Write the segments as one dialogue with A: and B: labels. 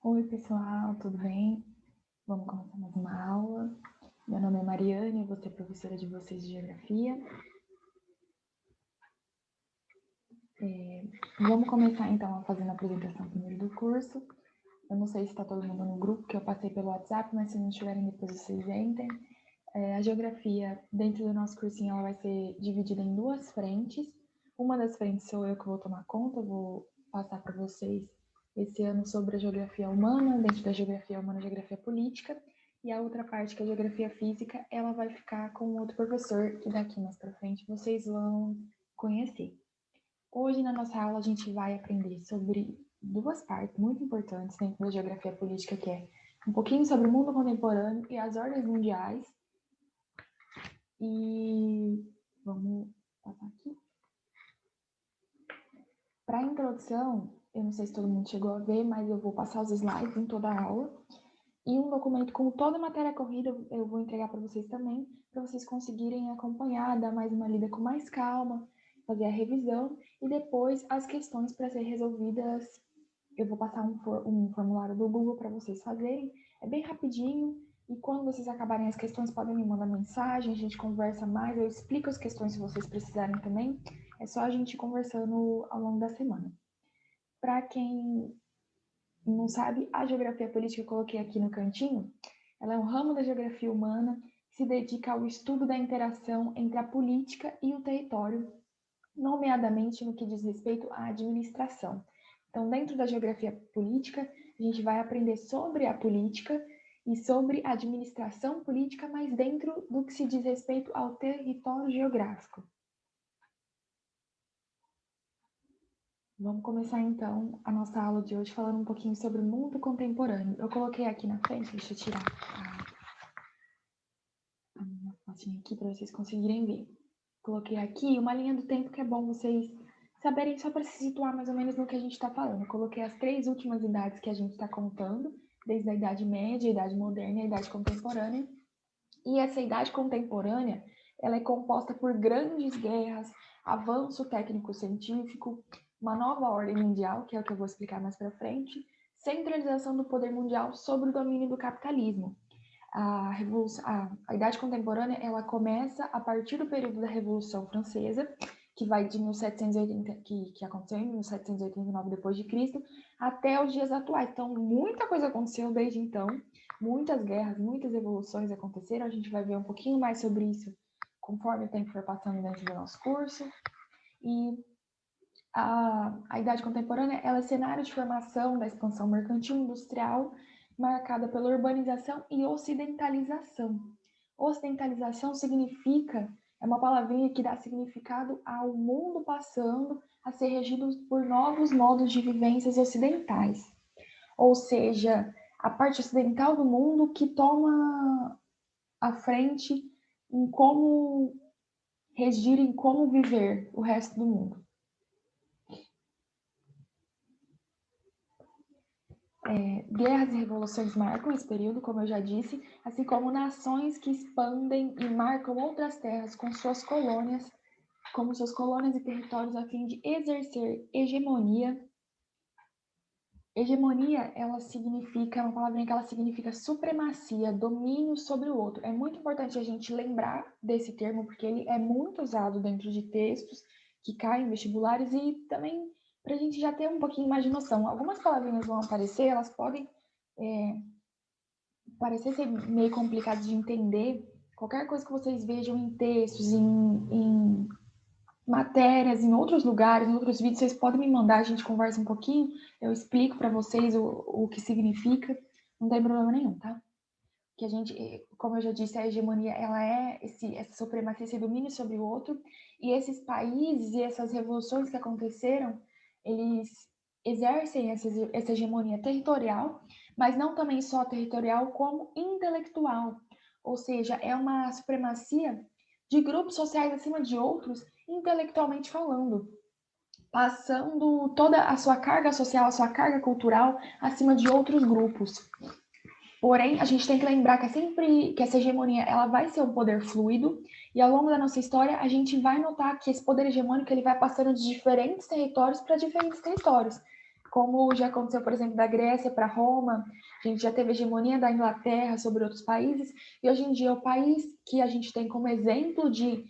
A: Oi, pessoal, tudo bem? Vamos começar mais uma aula. Meu nome é Mariane, eu vou ser professora de vocês de Geografia. Vamos começar, então, fazendo a apresentação primeiro do curso. Eu não sei se está todo mundo no grupo, que eu passei pelo WhatsApp, mas se não estiverem, depois vocês entrem. A Geografia, dentro do nosso cursinho, ela vai ser dividida em duas frentes. Uma das frentes sou eu que vou tomar conta, eu vou passar para vocês esse ano sobre a Geografia Humana, dentro da Geografia Humana, a Geografia Política. E a outra parte, que é a Geografia Física, ela vai ficar com outro professor, que daqui mais para frente vocês vão conhecer. Hoje, na nossa aula, a gente vai aprender sobre duas partes muito importantes dentro da geografia política, que é um pouquinho sobre o mundo contemporâneo e as ordens mundiais. E vamos passar aqui. Para a introdução, eu não sei se todo mundo chegou a ver, mas eu vou passar os slides em toda a aula. E um documento com toda a matéria corrida eu vou entregar para vocês também, para vocês conseguirem acompanhar, dar mais uma lida com mais calma, fazer a revisão e depois as questões para ser resolvidas. Eu vou passar um formulário do Google para vocês fazerem. É bem rapidinho e quando vocês acabarem as questões podem me mandar mensagem, a gente conversa mais, eu explico as questões se vocês precisarem também. É só a gente conversando ao longo da semana. Para quem não sabe, a geografia política eu coloquei aqui no cantinho. Ela é um ramo da geografia humana que se dedica ao estudo da interação entre a política e o território, nomeadamente no que diz respeito à administração. Então, dentro da geografia política, a gente vai aprender sobre a política e sobre a administração política, mas dentro do que se diz respeito ao território geográfico. Vamos começar então a nossa aula de hoje falando um pouquinho sobre o mundo contemporâneo. Eu coloquei aqui na frente, deixa eu tirar a minha fotinha aqui para vocês conseguirem ver. Coloquei aqui uma linha do tempo que é bom vocês saberem só para se situar mais ou menos no que a gente está falando. Eu coloquei as 3 últimas idades que a gente está contando, desde a Idade Média, a Idade Moderna e a Idade Contemporânea. E essa Idade Contemporânea, ela é composta por grandes guerras, avanço técnico-científico, uma nova ordem mundial, que é o que eu vou explicar mais para frente, centralização do poder mundial sobre o domínio do capitalismo. A Idade Contemporânea ela começa a partir do período da Revolução Francesa, que vai de 1780, que aconteceu em 1789 depois de Cristo, até os dias atuais. Então, muita coisa aconteceu desde então, muitas guerras, muitas evoluções aconteceram. A gente vai ver um pouquinho mais sobre isso conforme o tempo for passando dentro do nosso curso. E a Idade Contemporânea ela é cenário de formação da expansão mercantil industrial marcada pela urbanização e ocidentalização. Ocidentalização significa, é uma palavrinha que dá significado ao mundo passando a ser regido por novos modos de vivências ocidentais. Ou seja, a parte ocidental do mundo que toma a frente em como regir, em como viver o resto do mundo. Guerras e revoluções marcam esse período, como eu já disse, assim como nações que expandem e marcam outras terras com suas colônias, como suas colônias e territórios a fim de exercer hegemonia. Hegemonia, ela significa, é uma palavrinha que ela significa supremacia, domínio sobre o outro. É muito importante a gente lembrar desse termo, porque ele é muito usado dentro de textos que caem em vestibulares e também para a gente já ter um pouquinho mais de noção. Algumas palavrinhas vão aparecer, elas podem parecer ser meio complicado de entender. Qualquer coisa que vocês vejam em textos, em matérias, em outros lugares, em outros vídeos, vocês podem me mandar, a gente conversa um pouquinho, eu explico para vocês o que significa, não tem problema nenhum, tá? Que a gente, como eu já disse, a hegemonia, ela é essa supremacia, esse domínio sobre o outro, e esses países e essas revoluções que aconteceram, eles exercem essa hegemonia territorial, mas não também só territorial, como intelectual, ou seja, é uma supremacia de grupos sociais acima de outros, intelectualmente falando, passando toda a sua carga social, a sua carga cultural acima de outros grupos. Porém, a gente tem que lembrar que é sempre que essa hegemonia ela vai ser um poder fluido e ao longo da nossa história a gente vai notar que esse poder hegemônico ele vai passando de diferentes territórios para diferentes territórios. como já aconteceu, por exemplo, da Grécia para Roma, a gente já teve a hegemonia da Inglaterra sobre outros países, e hoje em dia o país que a gente tem como exemplo de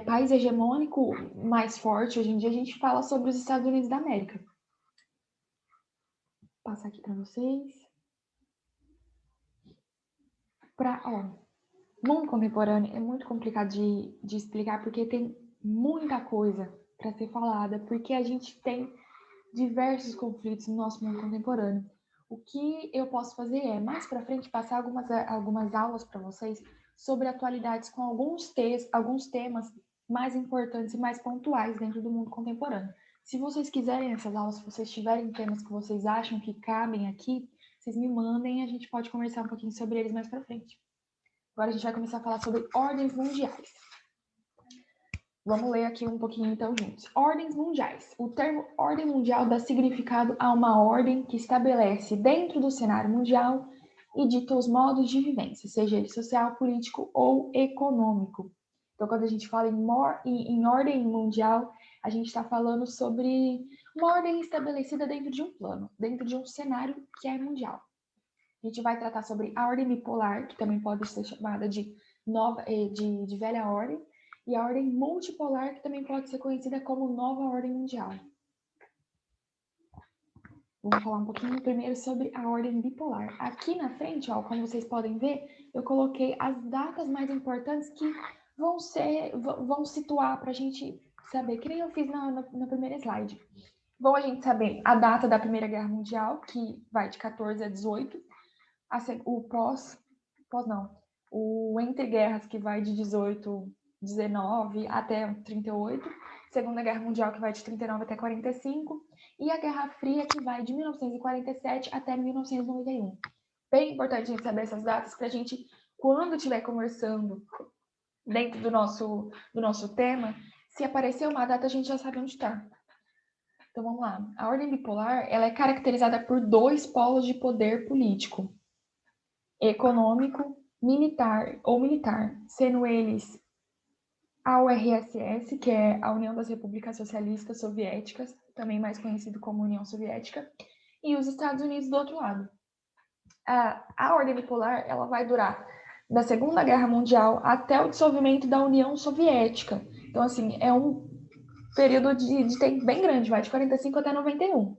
A: país hegemônico mais forte, hoje em dia a gente fala sobre os Estados Unidos da América. Vou passar aqui para vocês. Mundo contemporâneo é muito complicado de explicar, porque tem muita coisa para ser falada, porque a gente tem diversos conflitos no nosso mundo contemporâneo. O que eu posso fazer é, mais para frente, passar algumas aulas para vocês sobre atualidades com alguns temas mais importantes e mais pontuais dentro do mundo contemporâneo. Se vocês quiserem essas aulas, se vocês tiverem temas que vocês acham que cabem aqui, vocês me mandem e a gente pode conversar um pouquinho sobre eles mais para frente. Agora a gente vai começar a falar sobre ordens mundiais. Vamos ler aqui um pouquinho então juntos. Ordens mundiais. O termo ordem mundial dá significado a uma ordem que estabelece dentro do cenário mundial e dita os modos de vivência, seja ele social, político ou econômico. Então, quando a gente fala em ordem mundial, a gente está falando sobre uma ordem estabelecida dentro de um plano, dentro de um cenário que é mundial. A gente vai tratar sobre a ordem bipolar, que também pode ser chamada de velha ordem, e a ordem multipolar, que também pode ser conhecida como nova ordem mundial. Vamos falar um pouquinho primeiro sobre a ordem bipolar. Aqui na frente, ó, como vocês podem ver, eu coloquei as datas mais importantes que vão situar para a gente saber, que nem eu fiz na primeira slide. Bom a gente saber a data da Primeira Guerra Mundial, que vai de 14 a 18, o entre guerras, que vai de 19 até 38, Segunda Guerra Mundial, que vai de 39 até 45, e a Guerra Fria, que vai de 1947 até 1991. Bem importante a gente saber essas datas para a gente, quando estiver conversando dentro do nosso tema, se aparecer uma data, a gente já sabe onde está. Então vamos lá. A ordem bipolar, ela é caracterizada por dois polos de poder político: econômico, militar, sendo eles a URSS, que é a União das Repúblicas Socialistas Soviéticas, também mais conhecido como União Soviética, e os Estados Unidos do outro lado. A ordem bipolar, ela vai durar da Segunda Guerra Mundial até o dissolvimento da União Soviética. Então, assim, é um período de tempo bem grande, vai de 45 até 91.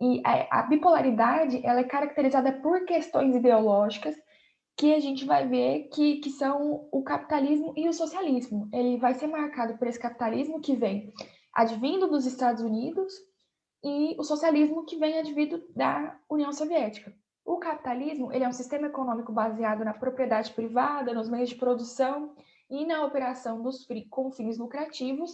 A: E a bipolaridade, ela é caracterizada por questões ideológicas que a gente vai ver que são o capitalismo e o socialismo. Ele vai ser marcado por esse capitalismo que vem advindo dos Estados Unidos e o socialismo que vem advindo da União Soviética. O capitalismo, ele é um sistema econômico baseado na propriedade privada, nos meios de produção e na operação com fins lucrativos.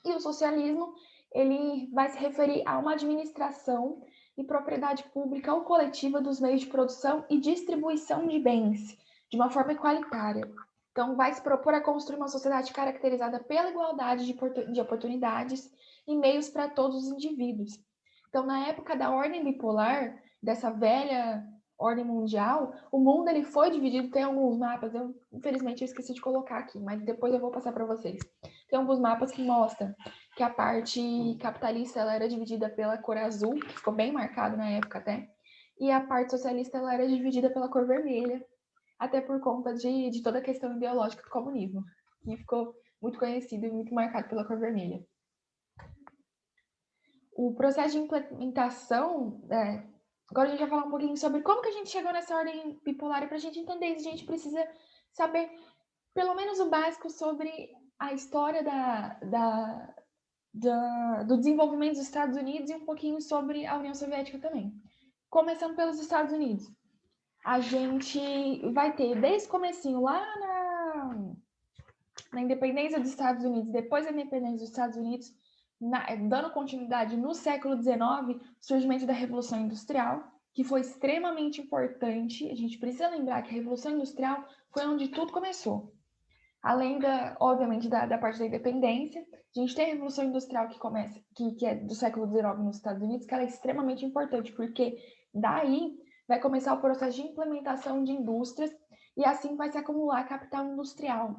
A: E o socialismo, ele vai se referir a uma administração e propriedade pública ou coletiva dos meios de produção e distribuição de bens, de uma forma igualitária. Então, vai se propor a construir uma sociedade caracterizada pela igualdade de oportunidades e meios para todos os indivíduos. Então, na época da ordem bipolar, dessa velha ordem mundial, o mundo ele foi dividido, tem alguns mapas, infelizmente eu esqueci de colocar aqui, mas depois eu vou passar para vocês. Tem alguns mapas que mostram que a parte capitalista ela era dividida pela cor azul, que ficou bem marcado na época até, e a parte socialista ela era dividida pela cor vermelha, até por conta de toda a questão ideológica do comunismo, que ficou muito conhecido e muito marcado pela cor vermelha. O processo de implementação, agora a gente vai falar um pouquinho sobre como que a gente chegou nessa ordem bipolar, e para a gente entender isso, a gente precisa saber pelo menos o básico sobre a história do desenvolvimento dos Estados Unidos e um pouquinho sobre a União Soviética também. Começando pelos Estados Unidos. A gente vai ter, desde o comecinho, lá na independência dos Estados Unidos, depois da independência dos Estados Unidos, dando continuidade no século XIX, o surgimento da Revolução Industrial, que foi extremamente importante. A gente precisa lembrar que a Revolução Industrial foi onde tudo começou. Além obviamente, da parte da independência, a gente tem a Revolução Industrial que é do século XIX nos Estados Unidos, que ela é extremamente importante, porque daí vai começar o processo de implementação de indústrias e assim vai se acumular capital industrial.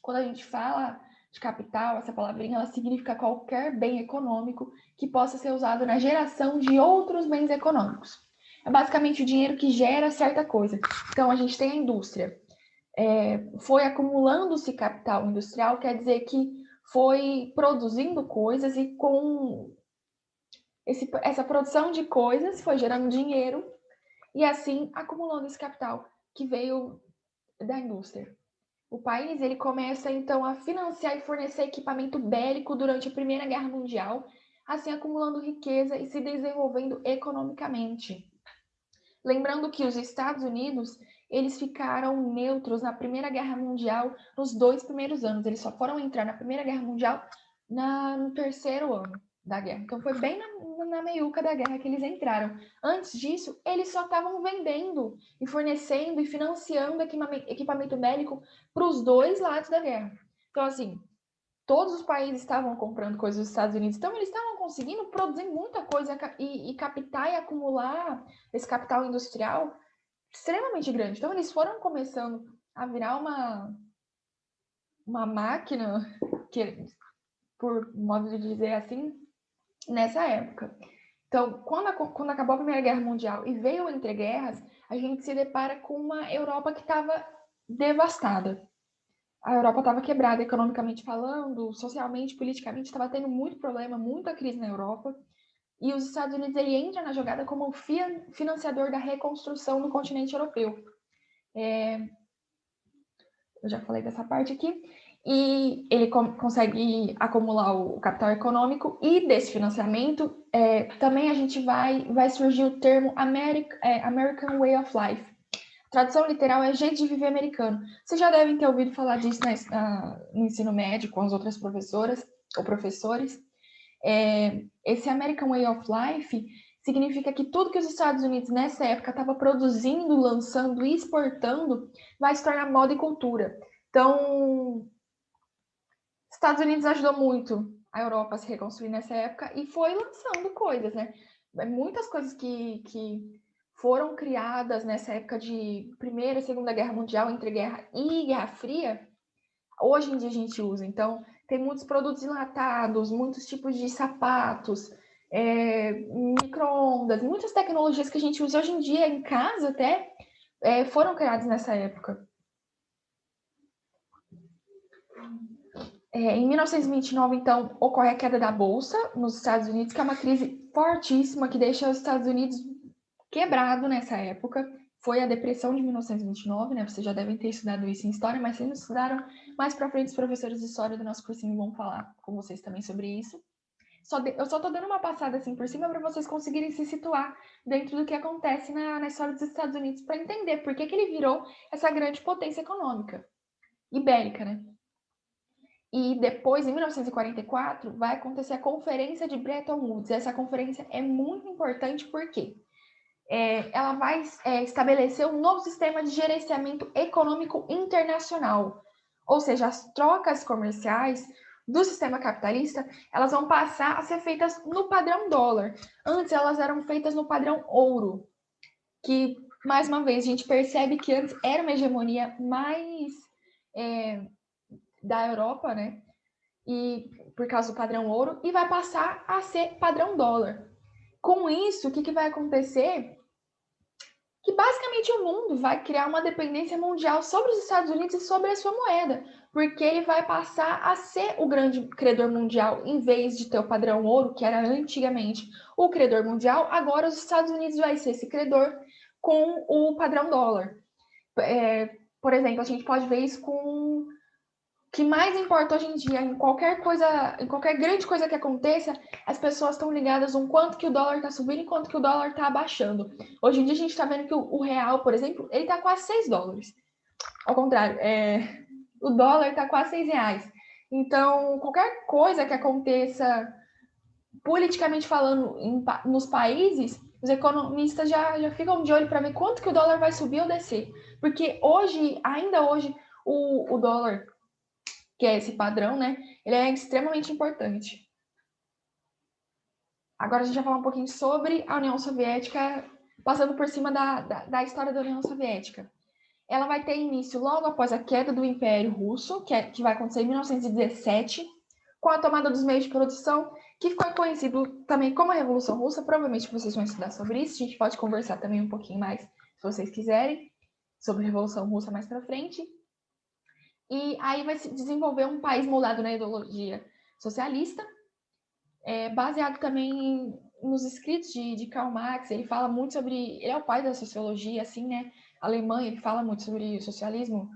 A: Quando a gente fala de capital, essa palavrinha, ela significa qualquer bem econômico que possa ser usado na geração de outros bens econômicos. É basicamente o dinheiro que gera certa coisa. Então, a gente tem a indústria. Foi acumulando-se capital industrial, quer dizer que foi produzindo coisas e com essa produção de coisas foi gerando dinheiro e assim acumulando esse capital que veio da indústria. O país ele começa então a financiar e fornecer equipamento bélico durante a Primeira Guerra Mundial, assim acumulando riqueza e se desenvolvendo economicamente. Lembrando que os Estados Unidos eles ficaram neutros na Primeira Guerra Mundial nos 2 primeiros anos. Eles só foram entrar na Primeira Guerra Mundial no 3º ano da guerra. Então foi bem na meiuca da guerra que eles entraram. Antes disso, eles só estavam vendendo e fornecendo e financiando equipamento bélico para os 2 lados da guerra. Então, assim, todos os países estavam comprando coisas dos Estados Unidos, então eles estavam conseguindo produzir muita coisa e captar e acumular esse capital industrial extremamente grande. Então eles foram começando a virar uma máquina, por modo de dizer assim, nessa época. Então, quando acabou a Primeira Guerra Mundial e veio o Entre Guerras, a gente se depara com uma Europa que estava devastada. A Europa estava quebrada economicamente falando, socialmente, politicamente, estava tendo muito problema, muita crise na Europa. E os Estados Unidos ele entra na jogada como um financiador da reconstrução do continente europeu. Eu já falei dessa parte aqui. E ele consegue acumular o capital econômico e desse financiamento também a gente vai surgir o termo American Way of Life. Tradução literal é jeito de viver americano. Vocês já devem ter ouvido falar disso no ensino médio com as outras professoras ou professores. Esse American Way of Life significa que tudo que os Estados Unidos nessa época estava produzindo, lançando e exportando vai se tornar moda e cultura. Então, Estados Unidos ajudou muito a Europa a se reconstruir nessa época e foi lançando coisas, né? Muitas coisas que foram criadas nessa época de Primeira e Segunda Guerra Mundial, entre Guerra e Guerra Fria, hoje em dia a gente usa. Então, tem muitos produtos enlatados, muitos tipos de sapatos, micro-ondas, muitas tecnologias que a gente usa hoje em dia em casa até, foram criadas nessa época. Em 1929, então, ocorre a queda da Bolsa nos Estados Unidos, que é uma crise fortíssima que deixa os Estados Unidos quebrado nessa época. Foi a Depressão de 1929, né? Vocês já devem ter estudado isso em História, mas se não estudaram, mais para frente os professores de História do nosso cursinho vão falar com vocês também sobre isso. Eu só estou dando uma passada assim por cima para vocês conseguirem se situar dentro do que acontece na história dos Estados Unidos para entender por que ele virou essa grande potência econômica ibérica, né? E depois, em 1944, vai acontecer a Conferência de Bretton Woods. Essa conferência é muito importante porque ela vai estabelecer um novo sistema de gerenciamento econômico internacional. Ou seja, as trocas comerciais do sistema capitalista, elas vão passar a ser feitas no padrão dólar. Antes, elas eram feitas no padrão ouro, que, mais uma vez, a gente percebe que antes era uma hegemonia mais da Europa, né? E por causa do padrão ouro, e vai passar a ser padrão dólar. Com isso, o que vai acontecer? Que basicamente o mundo vai criar uma dependência mundial sobre os Estados Unidos e sobre a sua moeda, porque ele vai passar a ser o grande credor mundial, em vez de ter o padrão ouro, que era antigamente o credor mundial, agora os Estados Unidos vai ser esse credor com o padrão dólar. Por exemplo, a gente pode ver isso com o que mais importa hoje em dia, em qualquer grande coisa que aconteça, as pessoas estão ligadas no quanto que o dólar está subindo e quanto que o dólar está abaixando. Hoje em dia a gente está vendo que o real, por exemplo, ele está quase 6 dólares. Ao contrário, o dólar está quase 6 reais. Então, qualquer coisa que aconteça, politicamente falando, nos países, os economistas já ficam de olho para ver quanto que o dólar vai subir ou descer. Porque ainda hoje, o dólar, que é esse padrão, né? Ele é extremamente importante. Agora a gente vai falar um pouquinho sobre a União Soviética, passando por cima da história da União Soviética. ela vai ter início logo após a queda do Império Russo, que vai acontecer em 1917, com a tomada dos meios de produção, que ficou conhecido também como a Revolução Russa. Provavelmente vocês vão estudar sobre isso, a gente pode conversar também um pouquinho mais, se vocês quiserem, sobre a Revolução Russa mais para frente. E aí vai se desenvolver um país moldado na ideologia socialista, baseado também nos escritos de Karl Marx. Ele fala muito sobre... Ele é o pai da sociologia, assim, né? A Alemanha, ele fala muito sobre o socialismo,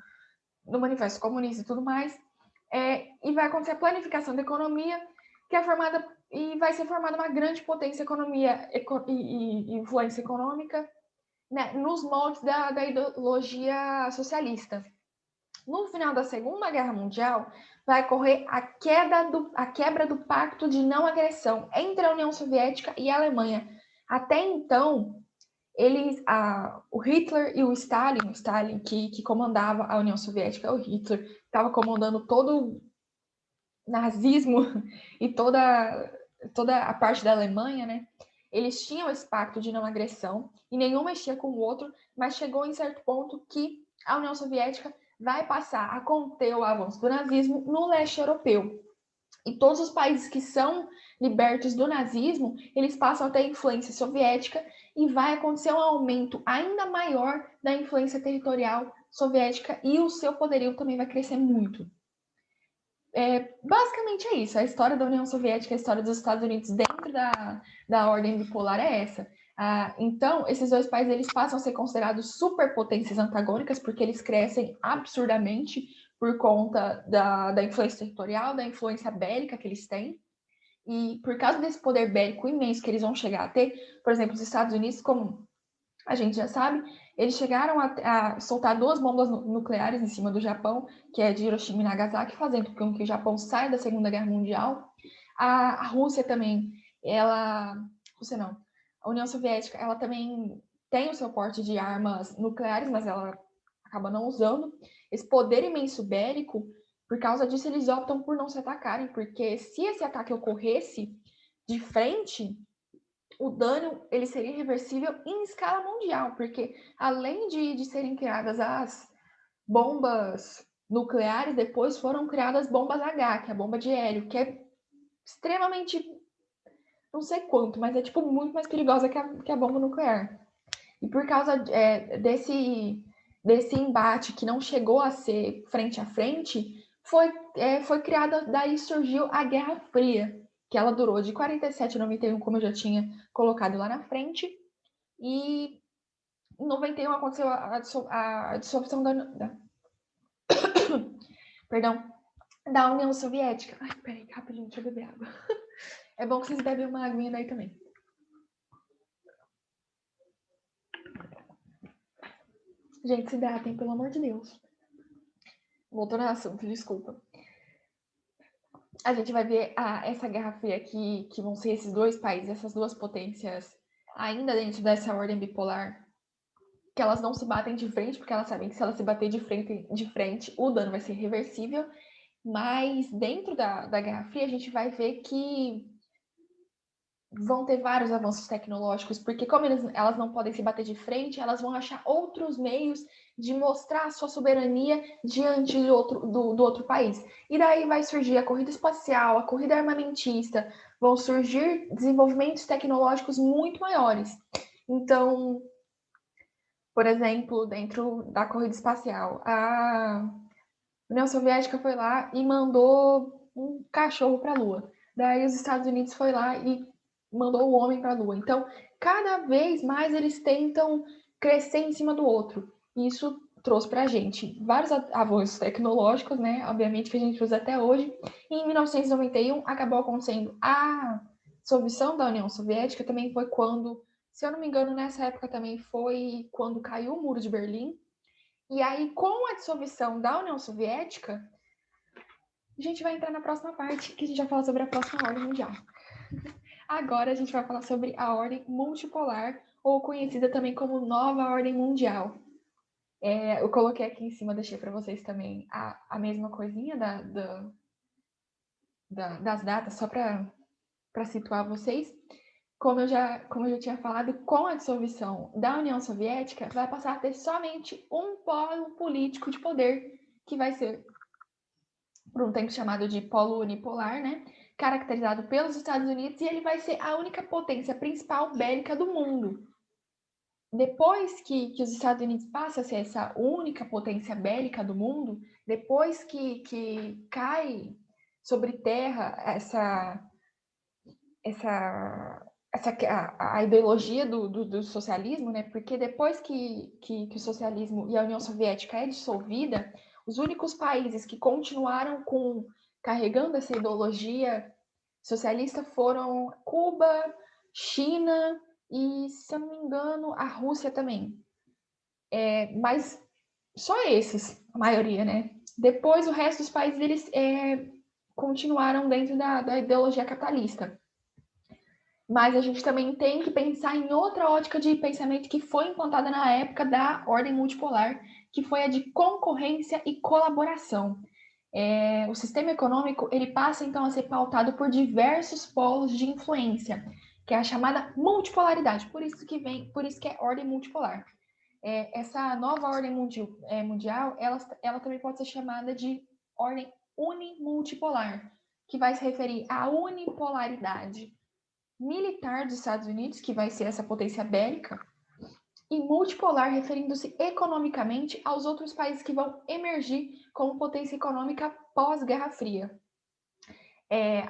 A: no Manifesto Comunista e tudo mais. E vai acontecer a planificação da economia, que é formada... E vai ser formada uma grande potência economia e influência econômica, né, nos moldes da ideologia socialista. No final da Segunda Guerra Mundial, vai ocorrer a quebra do Pacto de Não Agressão entre a União Soviética e a Alemanha. Até então, o Hitler e o Stalin que comandava a União Soviética, o Hitler, estava comandando todo o nazismo e toda a parte da Alemanha, né? Eles tinham esse pacto de não agressão e nenhum mexia com o outro, mas chegou em certo ponto que a União Soviética vai passar a conter o avanço do nazismo no leste europeu. E todos os países que são libertos do nazismo, eles passam a ter influência soviética e vai acontecer um aumento ainda maior da influência territorial soviética e o seu poderio também vai crescer muito. Basicamente é isso. A história da União Soviética, a história dos Estados Unidos dentro da ordem bipolar é essa. Então, esses dois países eles passam a ser considerados superpotências antagônicas porque eles crescem absurdamente por conta da influência territorial, da influência bélica que eles têm. E por causa desse poder bélico imenso que eles vão chegar a ter, por exemplo, os Estados Unidos, como a gente já sabe, eles chegaram a soltar 2 bombas nucleares em cima do Japão, que é de Hiroshima e Nagasaki, fazendo com que o Japão saia da Segunda Guerra Mundial. A Rússia também, Rússia não, a União Soviética, ela também tem o seu porte de armas nucleares, mas ela acaba não usando. Esse poder imenso bélico, por causa disso, eles optam por não se atacarem, porque se esse ataque ocorresse de frente, o dano ele seria irreversível em escala mundial, porque além de serem criadas as bombas nucleares, depois foram criadas bombas H, que é a bomba de hélio, que é extremamente, não sei quanto, mas é tipo muito mais perigosa que a bomba nuclear. E por causa desse embate que não chegou a ser frente a frente, foi criada, daí surgiu a Guerra Fria, que ela durou de 47 a 91, como eu já tinha colocado lá na frente, e em 91 aconteceu a dissolução perdão, da União Soviética. Ai, peraí, rapidinho, deixa eu beber água. É bom que vocês bebem uma aguinha daí também. Gente, se hidratem, pelo amor de Deus. Voltando ao assunto, desculpa. A gente vai ver essa Guerra Fria que vão ser esses dois países, essas duas potências, ainda dentro dessa ordem bipolar, que elas não se batem de frente, porque elas sabem que se elas se bater de frente, o dano vai ser irreversível. Mas dentro da Guerra Fria, a gente vai ver que vão ter vários avanços tecnológicos, porque como elas não podem se bater de frente, elas vão achar outros meios de mostrar a sua soberania diante do outro país. E daí vai surgir a corrida espacial, a corrida armamentista, vão surgir desenvolvimentos tecnológicos muito maiores. Então, por exemplo, dentro da corrida espacial, a União Soviética foi lá e mandou um cachorro para a Lua. Daí os Estados Unidos foi lá e mandou o homem para a Lua. Então, cada vez mais eles tentam crescer em cima do outro. Isso trouxe para a gente vários avanços tecnológicos, né? Obviamente que a gente usa até hoje. E em 1991 acabou acontecendo a dissolução da União Soviética. Também foi quando, se eu não me engano, nessa época também foi quando caiu o Muro de Berlim. E aí, com a dissolução da União Soviética, a gente vai entrar na próxima parte, que a gente vai falar sobre a próxima ordem mundial. Agora a gente vai falar sobre a ordem multipolar, ou conhecida também como nova ordem mundial. Eu coloquei aqui em cima, deixei para vocês também a mesma coisinha das datas, só para situar vocês. como eu já tinha falado, com a dissolução da União Soviética, vai passar a ter somente um polo político de poder, que vai ser, por um tempo chamado de polo unipolar, né? Caracterizado pelos Estados Unidos, e ele vai ser a única potência principal bélica do mundo. Depois que os Estados Unidos passam a ser essa única potência bélica do mundo, depois que cai sobre terra a ideologia do socialismo, né? Porque depois que o socialismo e a União Soviética é dissolvida, os únicos países que continuaram carregando essa ideologia socialista foram Cuba, China e, se eu não me engano, a Rússia também. Mas só esses, a maioria, né? Depois, o resto dos países, eles continuaram dentro da ideologia capitalista. Mas a gente também tem que pensar em outra ótica de pensamento que foi implantada na época da ordem multipolar, que foi a de concorrência e colaboração. O sistema econômico ele passa então a ser pautado por diversos polos de influência, que é a chamada multipolaridade. Por isso que é ordem multipolar. Essa nova ordem mundial, ela também pode ser chamada de ordem unimultipolar, que vai se referir à unipolaridade militar dos Estados Unidos, que vai ser essa potência bélica, e multipolar, referindo-se economicamente aos outros países que vão emergir como potência econômica pós-Guerra Fria.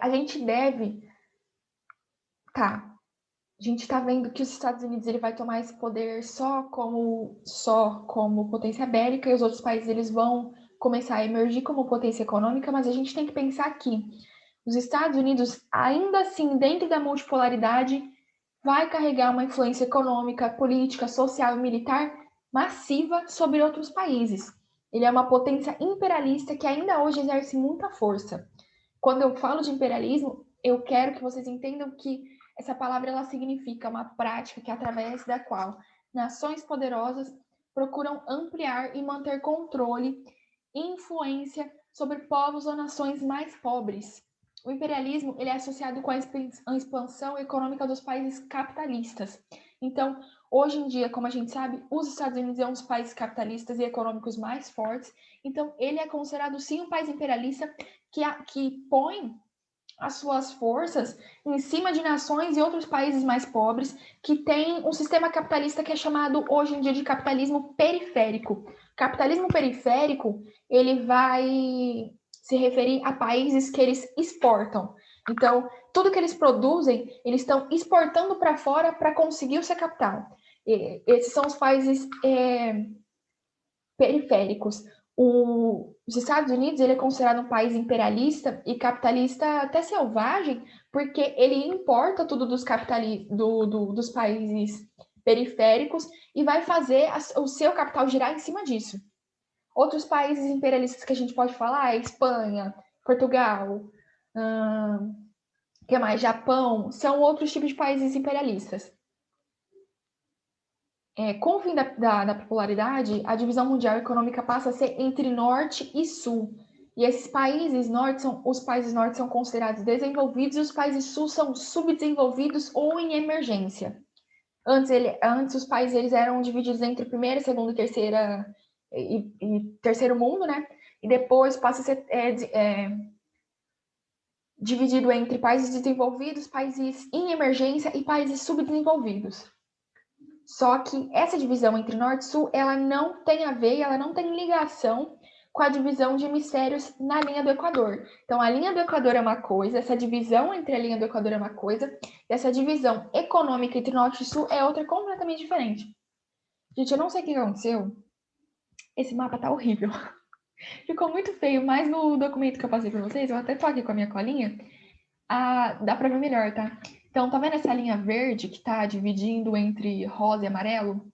A: A gente deve... Tá, a gente está vendo que os Estados Unidos ele vai tomar esse poder só como potência bélica, e os outros países eles vão começar a emergir como potência econômica, mas a gente tem que pensar que os Estados Unidos, ainda assim, dentro da multipolaridade, vai carregar uma influência econômica, política, social e militar massiva sobre outros países. Ele é uma potência imperialista que ainda hoje exerce muita força. Quando eu falo de imperialismo, eu quero que vocês entendam que essa palavra ela significa uma prática que através da qual nações poderosas procuram ampliar e manter controle e influência sobre povos ou nações mais pobres. O imperialismo ele é associado com a expansão econômica dos países capitalistas. Então, hoje em dia, como a gente sabe, os Estados Unidos é um dos países capitalistas e econômicos mais fortes. Então, ele é considerado sim um país imperialista que põe as suas forças em cima de nações e outros países mais pobres que têm um sistema capitalista que é chamado hoje em dia de capitalismo periférico. Capitalismo periférico, ele vai se referir a países que eles exportam. Então, tudo que eles produzem, eles estão exportando para fora para conseguir o seu capital. Esses são os países periféricos. Os Estados Unidos ele é considerado um país imperialista e capitalista até selvagem, porque ele importa tudo dos países periféricos e vai fazer o seu capital girar em cima disso. Outros países imperialistas que a gente pode falar é Espanha, Portugal, que mais? Japão, são outros tipos de países imperialistas. Com o fim da popularidade, a divisão mundial econômica passa a ser entre norte e sul. E esses países os países norte são considerados desenvolvidos e os países sul são subdesenvolvidos ou em emergência. Antes os países eles eram divididos entre primeira, segunda e terceira e terceiro mundo, né? E depois passa a ser dividido entre países desenvolvidos, países em emergência e países subdesenvolvidos. Só que essa divisão entre norte e sul, ela não tem a ver, ela não tem ligação com a divisão de hemisférios na linha do Equador. Então, a linha do Equador é uma coisa, essa divisão entre a linha do Equador é uma coisa, e essa divisão econômica entre norte e sul é outra completamente diferente. Gente, eu não sei o que aconteceu. Esse mapa tá horrível. Ficou muito feio, mas no documento que eu passei para vocês, eu até tô aqui com a minha colinha, dá para ver melhor, tá? Então, tá vendo essa linha verde que tá dividindo entre rosa e amarelo?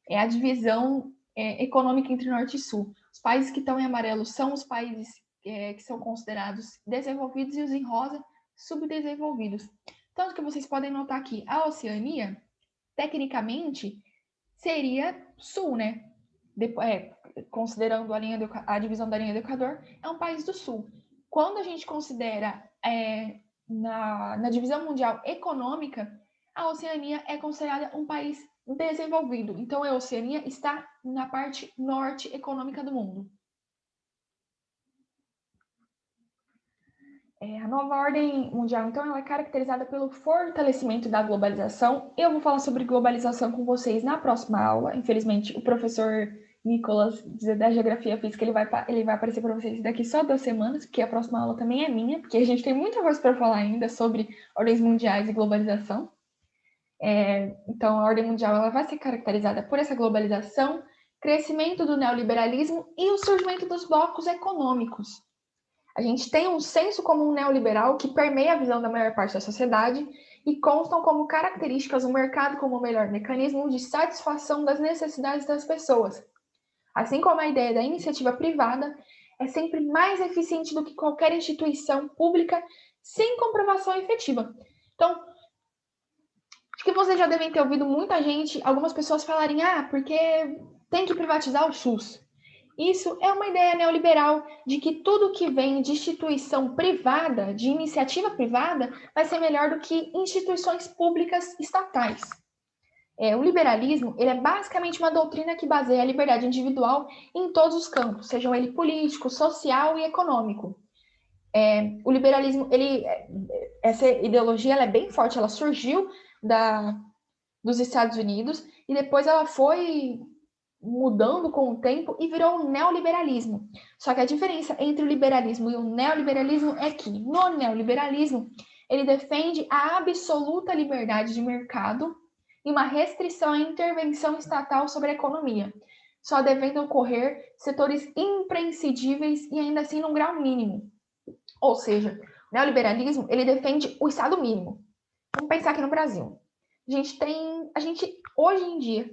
A: É a divisão econômica entre norte e sul. Os países que estão em amarelo são os países que são considerados desenvolvidos e os em rosa, subdesenvolvidos. Tanto que vocês podem notar que a Oceania, tecnicamente, seria sul, né? Considerando a divisão da linha do Equador, é um país do sul. Quando a gente considera na divisão mundial econômica, a Oceania é considerada um país desenvolvido. Então, a Oceania está na parte norte econômica do mundo. A nova ordem mundial, então, ela é caracterizada pelo fortalecimento da globalização. Eu vou falar sobre globalização com vocês na próxima aula. Infelizmente, o professor Nicolas, da Geografia Física, ele vai aparecer para vocês daqui só 2 semanas, porque a próxima aula também é minha, porque a gente tem muita coisa para falar ainda sobre ordens mundiais e globalização. Então, a ordem mundial ela vai ser caracterizada por essa globalização, crescimento do neoliberalismo e o surgimento dos blocos econômicos. A gente tem um senso comum neoliberal que permeia a visão da maior parte da sociedade e constam como características o mercado como o melhor mecanismo de satisfação das necessidades das pessoas. Assim como a ideia da iniciativa privada é sempre mais eficiente do que qualquer instituição pública sem comprovação efetiva. Então, acho que vocês já devem ter ouvido muita gente, algumas pessoas falarem, porque tem que privatizar o SUS. Isso é uma ideia neoliberal de que tudo que vem de instituição privada, de iniciativa privada, vai ser melhor do que instituições públicas estatais. O liberalismo ele é basicamente uma doutrina que baseia a liberdade individual em todos os campos, sejam ele político, social e econômico. O liberalismo, essa ideologia ela é bem forte, ela surgiu dos Estados Unidos e depois ela foi mudando com o tempo e virou o neoliberalismo. Só que a diferença entre o liberalismo e o neoliberalismo é que no neoliberalismo ele defende a absoluta liberdade de mercado e uma restrição à intervenção estatal sobre a economia, só devendo ocorrer setores imprescindíveis e ainda assim num grau mínimo. Ou seja, o neoliberalismo ele defende o Estado mínimo. Vamos pensar aqui no Brasil. A gente hoje em dia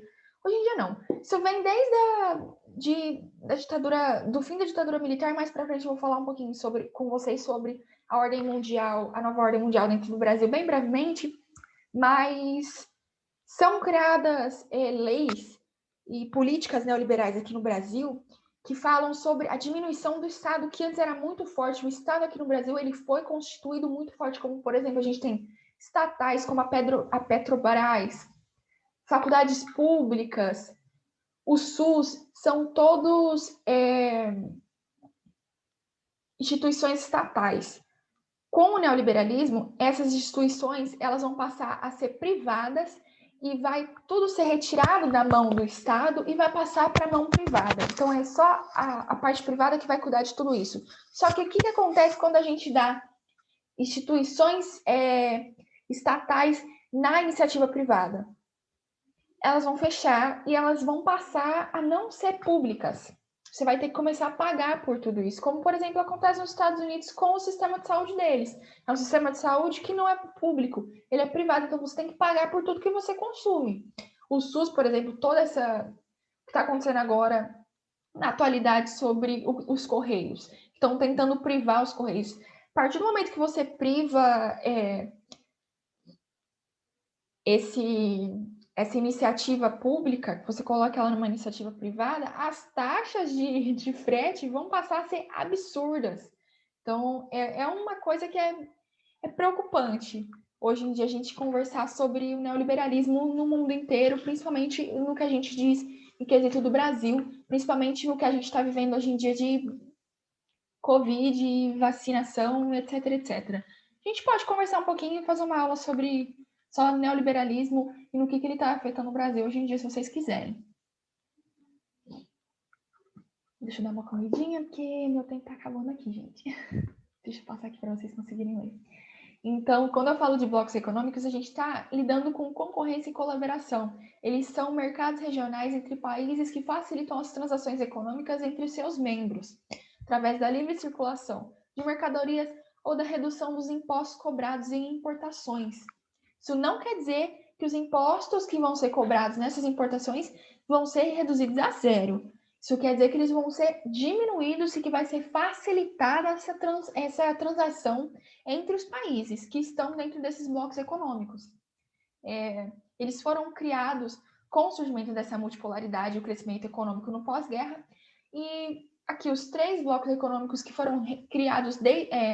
A: não. Isso vem desde da ditadura, do fim da ditadura militar, mais para frente eu vou falar um pouquinho com vocês sobre a ordem mundial, a nova ordem mundial dentro do Brasil, bem brevemente, mas são criadas leis e políticas neoliberais aqui no Brasil que falam sobre a diminuição do Estado, que antes era muito forte. O Estado aqui no Brasil ele foi constituído muito forte, como, por exemplo, a gente tem estatais como a Petrobras, faculdades públicas, o SUS, são todos instituições estatais. Com o neoliberalismo, essas instituições elas vão passar a ser privadas e vai tudo ser retirado da mão do Estado e vai passar para a mão privada. Então, é só a parte privada que vai cuidar de tudo isso. Só que o que acontece quando a gente dá instituições estatais na iniciativa privada? Elas vão fechar e elas vão passar a não ser públicas. Você vai ter que começar a pagar por tudo isso, como, por exemplo, acontece nos Estados Unidos com o sistema de saúde deles. É um sistema de saúde que não é público, ele é privado, então você tem que pagar por tudo que você consome. O SUS, por exemplo, toda essa que está acontecendo agora, na atualidade, sobre os Correios. Estão tentando privar os Correios. A partir do momento que você priva essa iniciativa pública, que você coloca ela numa iniciativa privada, as taxas de frete vão passar a ser absurdas. Então, é uma coisa que é preocupante. Hoje em dia, a gente conversar sobre o neoliberalismo no mundo inteiro, principalmente no que a gente diz em quesito do Brasil, principalmente no que a gente está vivendo hoje em dia de Covid, vacinação, etc, etc. A gente pode conversar um pouquinho e fazer uma aula sobre só neoliberalismo e no que ele está afetando o Brasil hoje em dia, se vocês quiserem. Deixa eu dar uma corridinha, porque meu tempo está acabando aqui, gente. Deixa eu passar aqui para vocês conseguirem ler. Então, quando eu falo de blocos econômicos, a gente está lidando com concorrência e colaboração. Eles são mercados regionais entre países que facilitam as transações econômicas entre os seus membros, através da livre circulação de mercadorias ou da redução dos impostos cobrados em importações. Isso não quer dizer que os impostos que vão ser cobrados nessas importações vão ser reduzidos a zero. Isso quer dizer que eles vão ser diminuídos e que vai ser facilitada essa transação entre os países que estão dentro desses blocos econômicos. Eles foram criados com o surgimento dessa multipolaridade e o crescimento econômico no pós-guerra, e aqui os 3 blocos econômicos que foram criados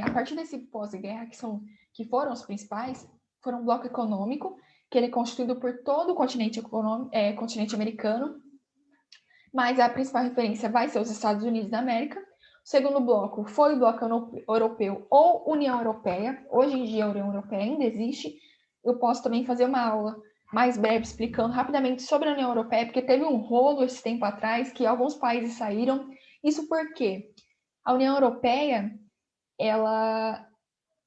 A: a partir desse pós-guerra, que foram os principais, foram o bloco econômico, que ele é constituído por todo o continente americano, mas a principal referência vai ser os Estados Unidos da América. O segundo bloco foi o bloco europeu ou União Europeia. Hoje em dia a União Europeia ainda existe. Eu posso também fazer uma aula mais breve explicando rapidamente sobre a União Europeia, porque teve um rolo esse tempo atrás que alguns países saíram. Isso porque a União Europeia, ela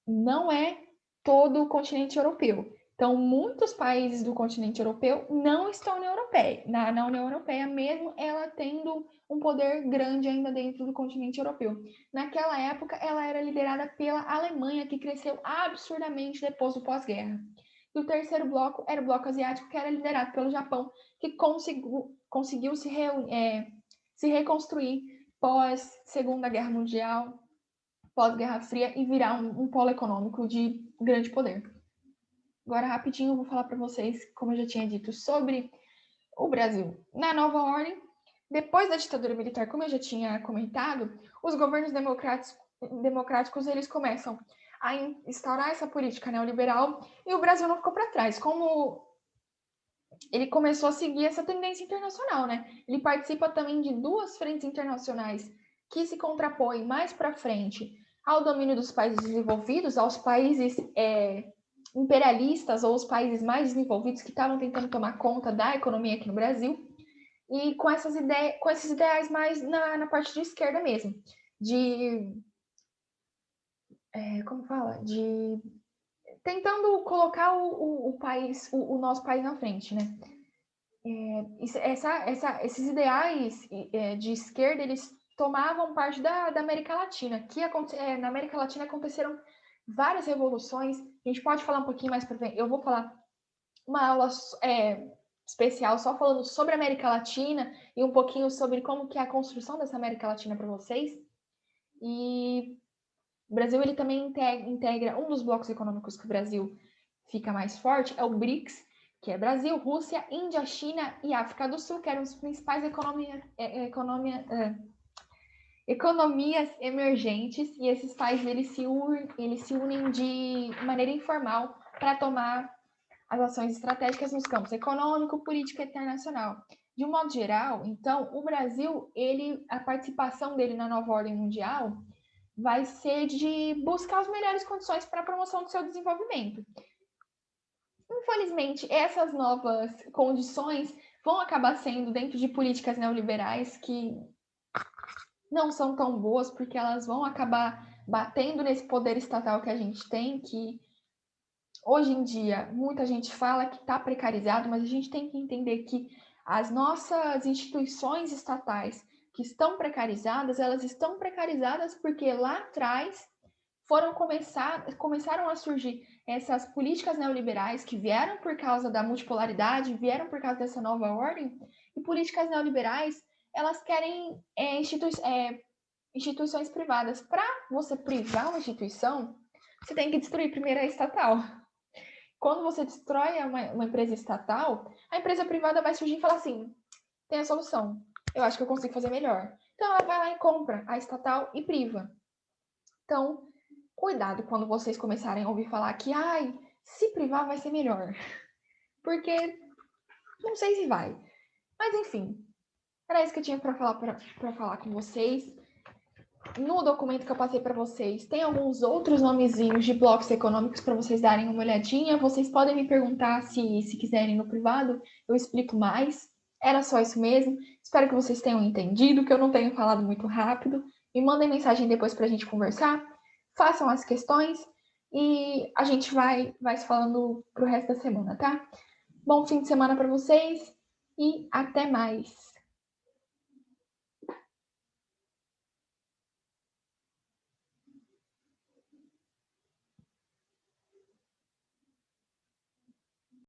A: não é todo o continente europeu. Então, muitos países do continente europeu não estão na União Europeia. Na União Europeia, mesmo ela tendo um poder grande ainda dentro do continente europeu. Naquela época, ela era liderada pela Alemanha, que cresceu absurdamente depois do pós-guerra. E o terceiro bloco era o bloco asiático, que era liderado pelo Japão, que conseguiu se reconstruir pós Segunda Guerra Mundial, pós-Guerra Fria, e virar um polo econômico de grande poder. Agora, rapidinho, eu vou falar para vocês, como eu já tinha dito, sobre o Brasil. Na nova ordem, depois da ditadura militar, como eu já tinha comentado, os governos democráticos eles começam a instaurar essa política neoliberal e o Brasil não ficou para trás. Como ele começou a seguir essa tendência internacional, né? Ele participa também de duas frentes internacionais que se contrapõem mais para frente ao domínio dos países desenvolvidos, aos países imperialistas ou os países mais desenvolvidos que estavam tentando tomar conta da economia aqui no Brasil, e com esses ideais mais na parte de esquerda mesmo, tentando colocar o nosso país na frente, né? Esses ideais de esquerda, eles tomavam parte da América Latina, na América Latina aconteceram várias revoluções. A gente pode falar um pouquinho mais para frente. Eu vou falar uma aula especial só falando sobre a América Latina e um pouquinho sobre como que é a construção dessa América Latina para vocês. E o Brasil ele também integra um dos blocos econômicos que o Brasil fica mais forte, é o BRICS, que é Brasil, Rússia, Índia, China e África do Sul, que eram os principais economias emergentes, e esses países eles se unem de maneira informal para tomar as ações estratégicas nos campos econômico, política e internacional. De um modo geral, então, o Brasil, a participação dele na nova ordem mundial vai ser de buscar as melhores condições para a promoção do seu desenvolvimento. Infelizmente, essas novas condições vão acabar sendo dentro de políticas neoliberais que não são tão boas, porque elas vão acabar batendo nesse poder estatal que a gente tem, que hoje em dia muita gente fala que está precarizado, mas a gente tem que entender que as nossas instituições estatais que estão precarizadas, elas estão precarizadas porque lá atrás começaram a surgir essas políticas neoliberais que vieram por causa da multipolaridade, vieram por causa dessa nova ordem, e políticas neoliberais, elas querem instituições privadas. Para você privar uma instituição, você tem que destruir primeiro a estatal. Quando você destrói uma empresa estatal, a empresa privada vai surgir e falar assim, tem a solução, eu acho que eu consigo fazer melhor. Então ela vai lá e compra a estatal e priva. Então, cuidado quando vocês começarem a ouvir falar que, se privar vai ser melhor. Porque não sei se vai. Mas, enfim, era isso que eu tinha para falar com vocês. No documento que eu passei para vocês, tem alguns outros nomezinhos de blocos econômicos para vocês darem uma olhadinha. Vocês podem me perguntar se quiserem no privado, eu explico mais. Era só isso mesmo. Espero que vocês tenham entendido, que eu não tenho falado muito rápido. Me mandem mensagem depois para a gente conversar. Façam as questões e a gente vai se falando pro resto da semana, tá? Bom fim de semana para vocês e até mais!